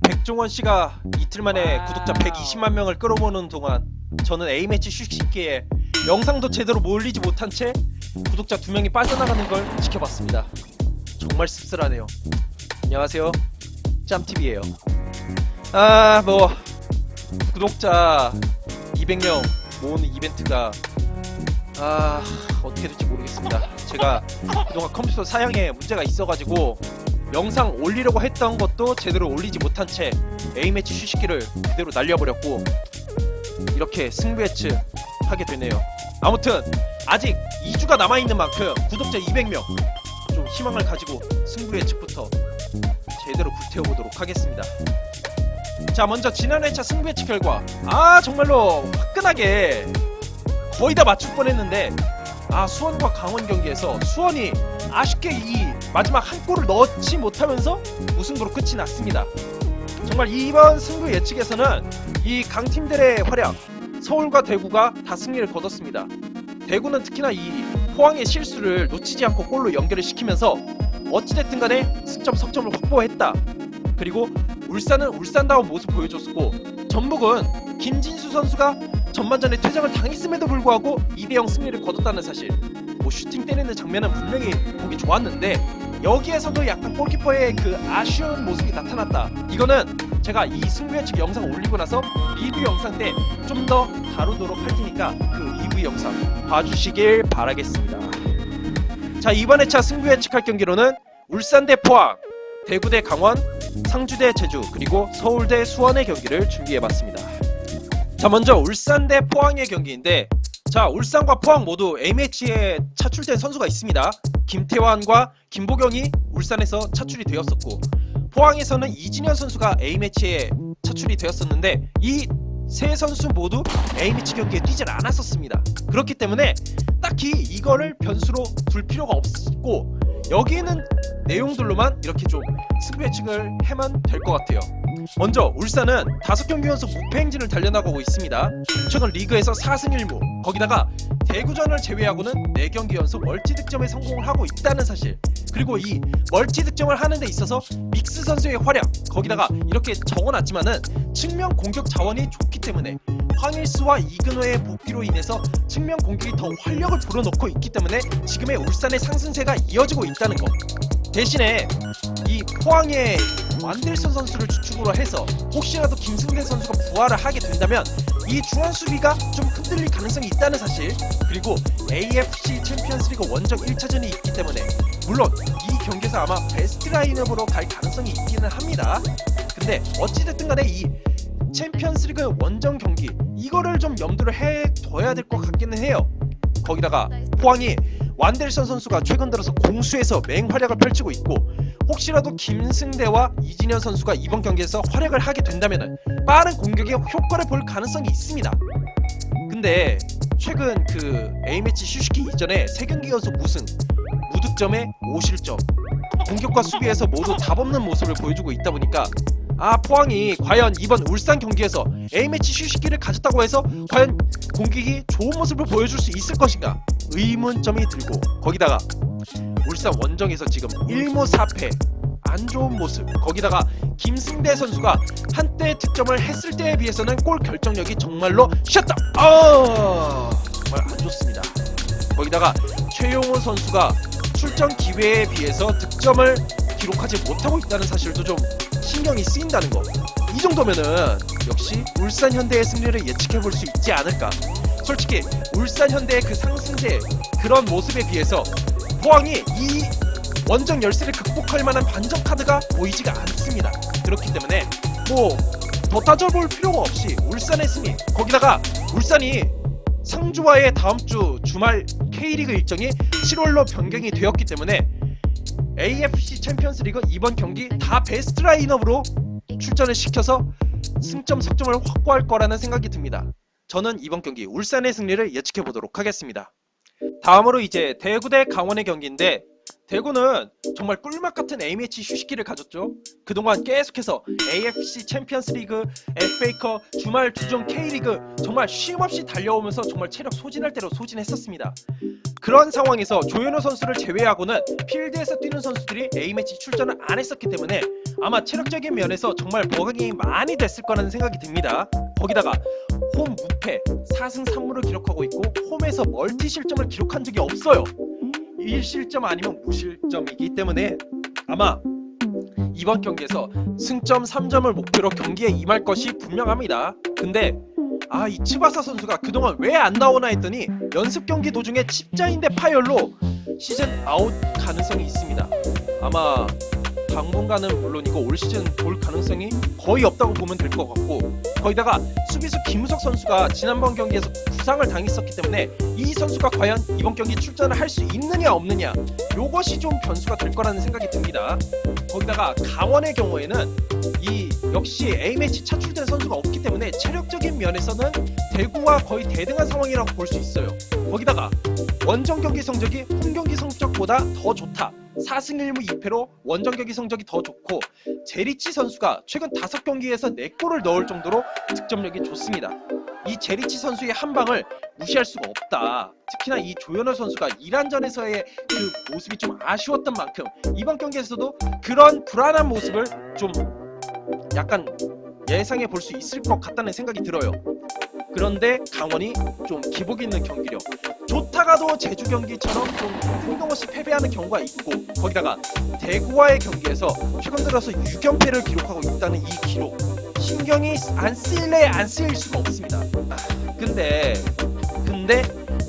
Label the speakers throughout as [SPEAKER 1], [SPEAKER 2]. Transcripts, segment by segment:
[SPEAKER 1] 백종원 씨가 이틀 만에 구독자 120만 명을 끌어모으는 동안 저는 A매치 휴식기에 영상도 제대로 몰리지 못한 채 구독자 2명이 빠져나가는 걸 지켜봤습니다. 정말 씁쓸하네요. 안녕하세요, 짬TV예요. 구독자 200명 모으는 이벤트가 어떻게 될지 모르겠습니다. 제가 그동안 컴퓨터 사양에 문제가 있어가지고 영상 올리려고 했던 것도 제대로 올리지 못한 채 A매치 휴식기를 그대로 날려버렸고 이렇게 승부매치 하게 되네요. 아무튼 아직 2주가 남아있는 만큼 구독자 200명 좀 희망을 가지고 승부예측부터 제대로 불태워보도록 하겠습니다. 자, 먼저 지난 회차 승부예측 결과 정말로 화끈하게 거의 다 맞출 뻔했는데 수원과 강원 경기에서 수원이 아쉽게 이 마지막 한 골을 넣지 못하면서 무승부로 끝이 났습니다. 정말 이번 승부 예측에서는 이 강팀들의 활약, 서울과 대구가 다 승리를 거뒀습니다. 대구는 특히나 이 포항의 실수를 놓치지 않고 골로 연결을 시키면서 어찌됐든 간에 승점 석점을 확보했다. 그리고 울산은 울산다운 모습 보여줬고, 전북은 김진수 선수가 전반전에 퇴장을 당했음에도 불구하고 2대0 승리를 거뒀다는 사실. 슈팅 때리는 장면은 분명히 보기 좋았는데 여기에서도 약간 골키퍼의 그 아쉬운 모습이 나타났다. 이거는 제가 이 승부예측 영상 올리고 나서 리뷰 영상 때 좀 더 다루도록 할 테니까 그 리뷰 영상 봐주시길 바라겠습니다. 자, 이번 회차 승부예측할 경기로는 울산 대 포항, 대구 대 강원, 상주 대 제주, 그리고 서울 대 수원의 경기를 준비해봤습니다. 자, 먼저 울산 대 포항의 경기인데, 자, 울산과 포항 모두 A매치에 차출된 선수가 있습니다. 김태환과 김보경이 울산에서 차출이 되었었고, 포항에서는 이진현 선수가 A매치에 차출이 되었었는데 이 세 선수 모두 A매치 경기에 뛰질 않았었습니다. 그렇기 때문에 딱히 이거를 변수로 둘 필요가 없고 여기는 내용들로만 이렇게 좀 승부 예측을 하면 될 것 같아요. 먼저 울산은 5경기 연속 무패 행진을 달려나가고 있습니다. 최근 리그에서 4승 1무, 거기다가 대구전을 제외하고는 4경기 연속 멀티 득점에 성공을 하고 있다는 사실, 그리고 이 멀티 득점을 하는 데 있어서 믹스 선수의 활약, 거기다가 이렇게 적어놨지만은 측면 공격 자원이 좋기 때문에 황일수와 이근호의 복귀로 인해서 측면 공격이 더 활력을 불어넣고 있기 때문에 지금의 울산의 상승세가 이어지고 있다는 것. 대신에 이 포항의 완델선 선수를 주축으로 해서 혹시라도 김승대 선수가 부활을 하게 된다면 이 중앙 수비가 좀 흔들릴 가능성이 있다는 사실, 그리고 AFC 챔피언스리그 원정 1차전이 있기 때문에 물론 이 경기에서 아마 베스트 라인업으로 갈 가능성이 있기는 합니다. 근데 어찌됐든 간에 이 챔피언스리그 원정 경기 이거를 좀 염두를 해둬야 될 것 같기는 해요. 거기다가 포항이 완델선 선수가 최근 들어서 공수에서 맹활약을 펼치고 있고, 혹시라도 김승대와 이진현 선수가 이번 경기에서 활약을 하게 된다면 빠른 공격에 효과를 볼 가능성이 있습니다. 근데 최근 그 A매치 휴식기 이전에 3경기 연속 무승, 무득점에 5실점, 공격과 수비에서 모두 답없는 모습을 보여주고 있다 보니까 포항이 과연 이번 울산 경기에서 A매치 휴식기를 가졌다고 해서 과연 공격이 좋은 모습을 보여줄 수 있을 것인가 의문점이 들고, 거기다가 울산 원정에서 지금 1무 4패 안 좋은 모습, 거기다가 김승대 선수가 한때 득점을 했을 때에 비해서는 골 결정력이 정말로 샷다 정말 안 좋습니다. 거기다가 최용호 선수가 출전 기회에 비해서 득점을 기록하지 못하고 있다는 사실도 좀 신경이 쓰인다는 거. 이 정도면은 역시 울산 현대의 승리를 예측해볼 수 있지 않을까. 솔직히 울산 현대의 그 상승세 그런 모습에 비해서 포항이 이 원정 열세를 극복할 만한 반전 카드가 보이지가 않습니다. 그렇기 때문에 더 따져볼 필요가 없이 울산의 승리, 거기다가 울산이 상주와의 다음주 주말 K리그 일정이 7월로 변경이 되었기 때문에 AFC 챔피언스리그 이번 경기 다 베스트 라인업으로 출전을 시켜서 승점 석점을 확보할 거라는 생각이 듭니다. 저는 이번 경기 울산의 승리를 예측해 보도록 하겠습니다. 다음으로 이제 대구 대 강원의 경기인데, 대구는 정말 꿀맛 같은 A매치 휴식기를 가졌죠. 그동안 계속해서 AFC 챔피언스리그, FA컵, 주말 주중 K리그 정말 쉼없이 달려오면서 정말 체력 소진할 대로 소진했었습니다. 그런 상황에서 조현우 선수를 제외하고는 필드에서 뛰는 선수들이 A매치 출전을 안 했었기 때문에 아마 체력적인 면에서 정말 보강이 많이 됐을 거라는 생각이 듭니다. 거기다가 홈 무패 4승 3무를 기록하고 있고 홈에서 멀티 실점을 기록한 적이 없어요. 1실점 아니면 무실점이기 때문에 아마 이번 경기에서 승점 3점을 목표로 경기에 임할 것이 분명합니다. 근데 이 츠바사 선수가 그동안 왜 안 나오나 했더니 연습 경기 도중에 십자인대 파열로 시즌 아웃 가능성이 있습니다. 아마 당분간은 물론이고 올 시즌 볼 가능성이 거의 없다고 보면 될 것 같고, 거기다가 수비수 김우석 선수가 지난번 경기에서 부상을 당했었기 때문에 이 선수가 과연 이번 경기 출전을 할 수 있느냐 없느냐, 요것이 좀 변수가 될 거라는 생각이 듭니다. 거기다가 강원의 경우에는 이 역시 A매치 차출된 선수가 없기 때문에 체력적인 면에서는 대구와 거의 대등한 상황이라고 볼 수 있어요. 거기다가 원정 경기 성적이 홈 경기 성적보다 더 좋다. 4승 1무 2패로 원정 경기 성적이 더 좋고, 제리치 선수가 최근 5경기에서 4골을 넣을 정도로 득점력이 좋습니다. 이 제리치 선수의 한 방을 무시할 수가 없다. 특히나 이 조현호 선수가 이란전에서의 그 모습이 좀 아쉬웠던 만큼 이번 경기에서도 그런 불안한 모습을 좀 약간 예상해 볼 수 있을 것 같다는 생각이 들어요. 그런데 강원이 좀 기복 있는 경기력, 좋다가도 제주 경기처럼 좀 뜬금없이 패배하는 경우가 있고, 거기다가 대구와의 경기에서 최근 들어서 6연패를 기록하고 있다는 이 기록, 신경이 안 쓰일래 안 쓰일 수가 없습니다. 근데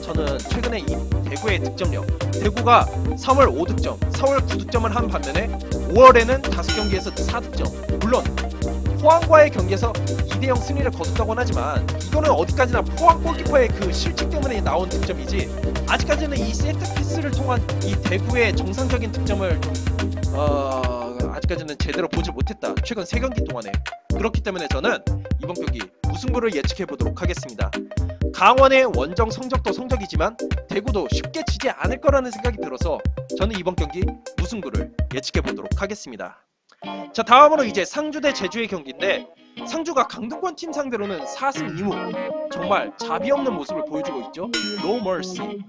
[SPEAKER 1] 저는 최근에 이 대구의 득점력, 대구가 3월 5득점, 4월 9득점을 한 반면에 5월에는 5경기에서 4득점, 물론 포항과의 경기에서 2대0 승리를 거뒀다고는 하지만 이거는 어디까지나 포항 골키퍼의 그 실책 때문에 나온 득점이지, 아직까지는 이 세트피스를 통한 이 대구의 정상적인 득점을 아직까지는 제대로 보지 못했다, 최근 3경기 동안에. 그렇기 때문에 저는 이번 경기 무승부를 예측해 보도록 하겠습니다. 강원의 원정 성적도 성적이지만 대구도 쉽게 지지 않을 거라는 생각이 들어서 저는 이번 경기 무승부를 예측해 보도록 하겠습니다. 자, 다음으로 이제 상주 대 제주의 경기인데, 상주가 강등권 팀 상대로는 4승 2무 정말 자비 없는 모습을 보여주고 있죠. No mercy,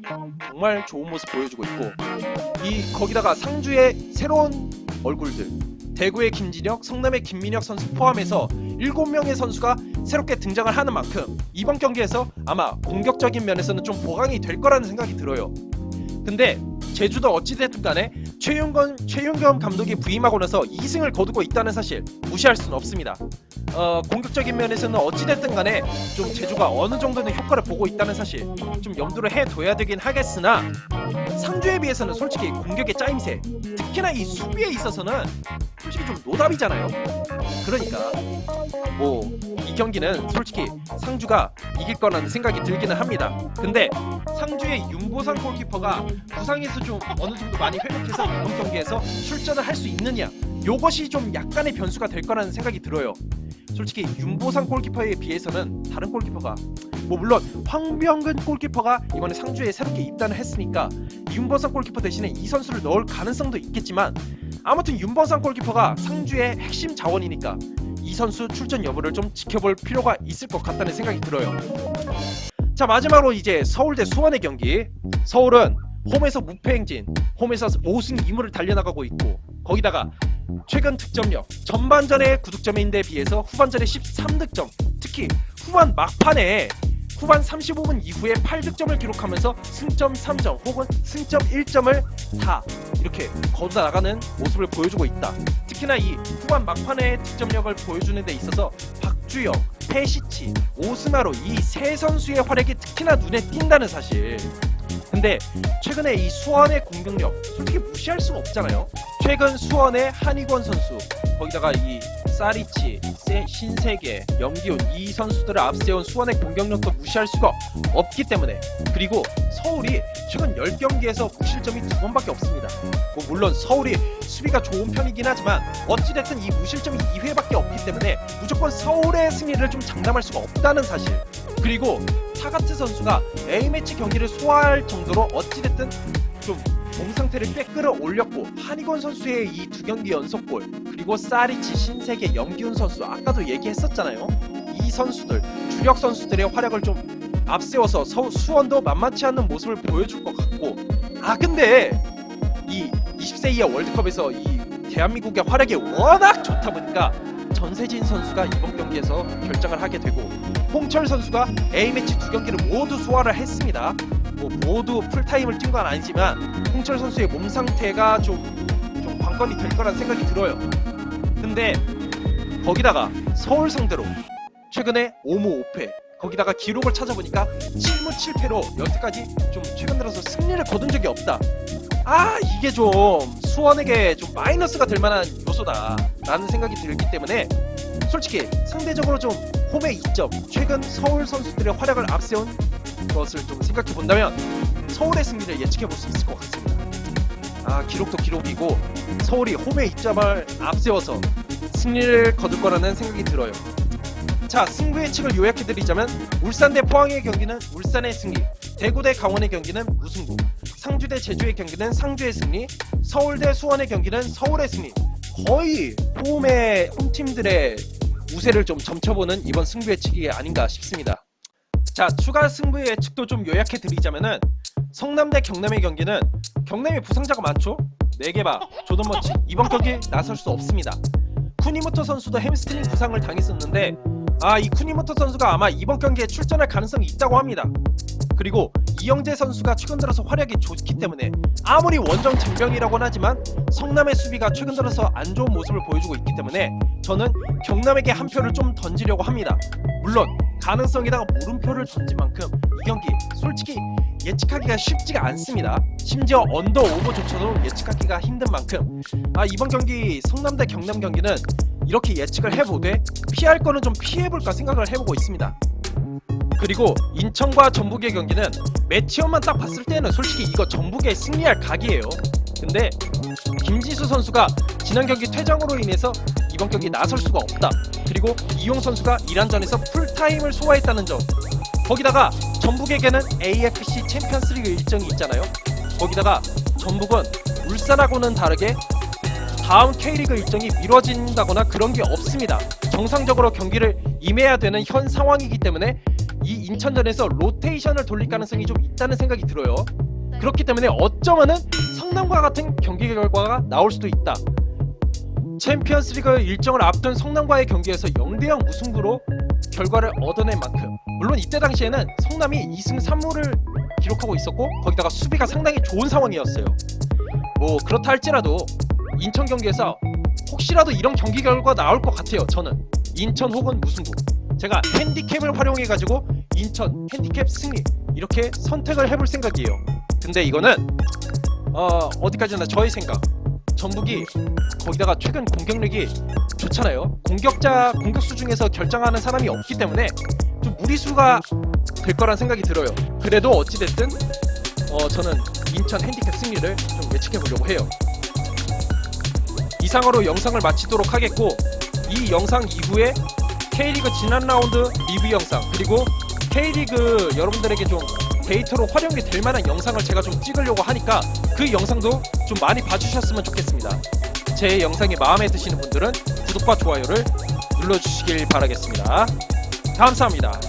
[SPEAKER 1] 정말 좋은 모습 보여주고 있고, 거기다가 상주의 새로운 얼굴들, 대구의 김진혁, 성남의 김민혁 선수 포함해서 7명의 선수가 새롭게 등장을 하는 만큼 이번 경기에서 아마 공격적인 면에서는 좀 보강이 될 거라는 생각이 들어요. 근데 제주도 어찌됐든 간에 최윤겸 감독이 부임하고 나서 2승을 거두고 있다는 사실 무시할 수는 없습니다. 공격적인 면에서는 어찌됐든 간에 좀 제주가 어느 정도는 효과를 보고 있다는 사실 좀 염두를 해둬야 되긴 하겠으나, 상주에 비해서는 솔직히 공격의 짜임새, 특히나 이 수비에 있어서는 솔직히 좀 노답이잖아요. 그러니까 이 경기는 솔직히 상주가 이길 거라는 생각이 들기는 합니다. 근데 상주의 윤보상 골키퍼가 부상에서 좀 어느 정도 많이 회복해서 이번 경기에서 출전을 할 수 있느냐, 요것이 좀 약간의 변수가 될 거라는 생각이 들어요. 솔직히 윤보상 골키퍼에 비해서는 다른 골키퍼가 물론 황병근 골키퍼가 이번에 상주에 새롭게 입단을 했으니까 윤보상 골키퍼 대신에 이 선수를 넣을 가능성도 있겠지만, 아무튼 윤보상 골키퍼가 상주의 핵심 자원이니까 이 선수 출전 여부를 좀 지켜볼 필요가 있을 것 같다는 생각이 들어요. 자, 마지막으로 이제 서울 대 수원의 경기. 서울은 홈에서 무패 행진, 홈에서 5승 2무를 달려나가고 있고, 거기다가 최근 득점력, 전반전의 9득점인데 비해서 후반전에 13득점, 특히 후반 막판에 후반 35분 이후에 8득점을 기록하면서 승점 3점 혹은 승점 1점을 다 이렇게 거두다 나가는 모습을 보여주고 있다. 특히나 이 후반 막판의 득점력을 보여주는 데 있어서 박주영, 페시치, 오스나로 이 세 선수의 활약이 특히나 눈에 띈다는 사실. 근데 최근에 이 수원의 공격력 솔직히 무시할 수가 없잖아요. 최근 수원의 한희권 선수, 거기다가 이 사리치, 신세계, 염기훈, 이 선수들을 앞세운 수원의 공격력도 무시할 수가 없기 때문에, 그리고 서울이 최근 10경기에서 무실점이 2번밖에 없습니다. 물론 서울이 수비가 좋은 편이긴 하지만 어찌됐든 이 무실점이 2회밖에 없기 때문에 무조건 서울의 승리를 좀 장담할 수가 없다는 사실. 그리고 타가트 선수가 A매치 경기를 소화할 정도로 어찌됐든 좀 몸 상태를 꽤 끌어올렸고, 한희권 선수의 이 2경기 연속골, 그리고 사리치, 신세계, 염기훈 선수 아까도 얘기했었잖아요. 이 선수들, 주력 선수들의 활약을 좀 앞세워서 수원도 만만치 않는 모습을 보여줄 것 같고, 근데 이 20세 이하 월드컵에서 이 대한민국의 활약이 워낙 좋다 보니까 전세진 선수가 이번 경기에서 결정을 하게 되고 홍철 선수가 A매치 2경기를 모두 소화를 했습니다. 모두 풀타임을 뛴 건 아니지만 홍철 선수의 몸 상태가 좀 관건이 될 거란 생각이 들어요. 근데 거기다가 서울 상대로 최근에 5무 5패, 거기다가 기록을 찾아보니까 7무 7패로 여태까지 좀 최근 들어서 승리를 거둔 적이 없다. 이게 좀 수원에게 좀 마이너스가 될 만한 요소다 라는 생각이 들기 때문에 솔직히 상대적으로 좀 홈의 이점, 최근 서울 선수들의 활약을 앞세운 것을 좀 생각해 본다면 서울의 승리를 예측해 볼 수 있을 것 같습니다. 기록도 기록이고 서울이 홈의 이점을 앞세워서 승리를 거둘 거라는 생각이 들어요. 자, 승부 예측을 요약해 드리자면 울산 대 포항의 경기는 울산의 승리, 대구 대 강원의 경기는 무승부, 상주 대 제주의 경기는 상주의 승리, 서울 대 수원의 경기는 서울의 승리. 거의 홈팀들의 우세를 좀 점쳐보는 이번 승부 예측이 아닌가 싶습니다. 자, 추가 승부 예측도 좀 요약해 드리자면은 성남 대 경남의 경기는 경남이 부상자가 많죠? 네게바, 조던머치 이번 경기 나설 수 없습니다. 쿠니모토 선수도 햄스트링 부상을 당했었는데 이 쿠니모토 선수가 아마 이번 경기에 출전할 가능성이 있다고 합니다. 그리고 이영재 선수가 최근 들어서 활약이 좋기 때문에 아무리 원정 장병이라고는 하지만 성남의 수비가 최근 들어서 안 좋은 모습을 보여주고 있기 때문에 저는 경남에게 한 표를 좀 던지려고 합니다. 물론 가능성에다가 물음표를 던진 만큼 이 경기 솔직히 예측하기가 쉽지가 않습니다. 심지어 언더 오버조차도 예측하기가 힘든 만큼 이번 경기 성남 대 경남 경기는 이렇게 예측을 해보되 피할 거는 좀 피해볼까 생각을 해보고 있습니다. 그리고 인천과 전북의 경기는 매치업만 딱 봤을 때는 솔직히 이거 전북에 승리할 각이에요. 근데 김지수 선수가 지난 경기 퇴장으로 인해서 이번 경기 나설 수가 없다. 그리고 이용 선수가 이란전에서 풀타임을 소화했다는 점, 거기다가 전북에게는 AFC 챔피언스리그 일정이 있잖아요. 거기다가 전북은 울산하고는 다르게 다음 K리그 일정이 미뤄진다거나 그런 게 없습니다. 정상적으로 경기를 임해야 되는 현 상황이기 때문에 이 인천전에서 로테이션을 돌릴 가능성이 좀 있다는 생각이 들어요. 그렇기 때문에 어쩌면은 성남과 같은 경기 결과가 나올 수도 있다. 챔피언스리그 일정을 앞둔 성남과의 경기에서 0대0 무승부로 결과를 얻어낸 만큼, 물론 이때 당시에는 성남이 2승 3무를 기록하고 있었고 거기다가 수비가 상당히 좋은 상황이었어요. 그렇다 할지라도 인천 경기에서 혹시라도 이런 경기 결과가 나올 것 같아요. 저는 인천 혹은 무승부, 제가 핸디캡을 활용해가지고 인천 핸디캡 승리 이렇게 선택을 해볼 생각이에요. 근데 이거는 어디까지나 저의 생각, 전북이 거기다가 최근 공격력이 좋잖아요. 공격수 중에서 결정하는 사람이 없기 때문에 좀 무리수가 될 거란 생각이 들어요. 그래도 어찌됐든 저는 인천 핸디캡 승리를 좀 예측해 보려고 해요. 이상으로 영상을 마치도록 하겠고, 이 영상 이후에 K리그 지난 라운드 리뷰 영상, 그리고 K리그 여러분들에게 좀 데이터로 활용이 될 만한 영상을 제가 좀 찍으려고 하니까 그 영상도 좀 많이 봐주셨으면 좋겠습니다. 제 영상이 마음에 드시는 분들은 구독과 좋아요를 눌러주시길 바라겠습니다. 감사합니다.